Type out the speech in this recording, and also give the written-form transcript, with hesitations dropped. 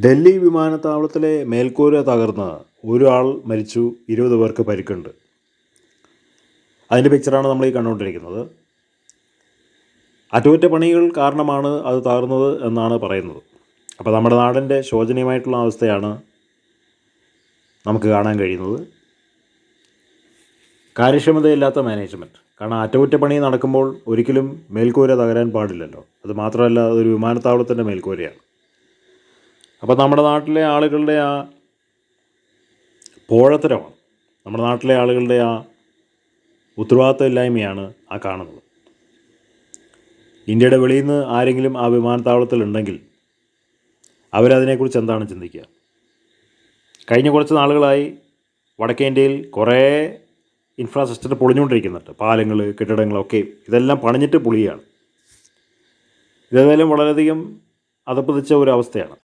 ഡൽഹി വിമാനത്താവളത്തിലെ മേൽക്കൂര തകർന്ന് ഒരാൾ മരിച്ചു, 20 പേർക്ക് പരിക്കുണ്ട്. അതിൻ്റെ പിക്ചറാണ് നമ്മൾ ഈ കണ്ടുകൊണ്ടിരിക്കുന്നത്. അറ്റകുറ്റപ്പണികൾ കാരണമാണ് അത് തകർന്നത് എന്നാണ് പറയുന്നത്. അപ്പോൾ നമ്മുടെ നാടിൻ്റെ ശോചനീയമായിട്ടുള്ള അവസ്ഥയാണ് നമുക്ക് കാണാൻ കഴിയുന്നത്. കാര്യക്ഷമതയില്ലാത്ത മാനേജ്മെൻറ്റ്. കാരണം അറ്റകുറ്റപ്പണി നടക്കുമ്പോൾ ഒരിക്കലും മേൽക്കൂര തകരാൻ പാടില്ലല്ലോ. അത് മാത്രമല്ല, അതൊരു വിമാനത്താവളത്തിൻ്റെ മേൽക്കൂരയാണ്. അപ്പോൾ നമ്മുടെ നാട്ടിലെ ആളുകളുടെ ആ പോഴത്തരമാണ്, നമ്മുടെ നാട്ടിലെ ആളുകളുടെ ആ ഉത്തരവാദിത്തമില്ലായ്മയാണ് ആ കാണുന്നത്. ഇന്ത്യയുടെ വെളിയിൽ നിന്ന് ആരെങ്കിലും ആ വിമാനത്താവളത്തിലുണ്ടെങ്കിൽ അവരതിനെക്കുറിച്ച് എന്താണ് ചിന്തിക്കുക? കഴിഞ്ഞ കുറച്ച് നാളുകളായി വടക്കേ ഇന്ത്യയിൽ കുറേ ഇൻഫ്രാസ്ട്രക്ചർ പൊളിഞ്ഞുകൊണ്ടിരിക്കുന്നുണ്ട്. പാലങ്ങൾ, കെട്ടിടങ്ങളൊക്കെ ഇതെല്ലാം പണിഞ്ഞിട്ട് പൊളിയാണ്. ഇതേതായാലും വളരെയധികം അധപ്പതിച്ച ഒരവസ്ഥയാണ്.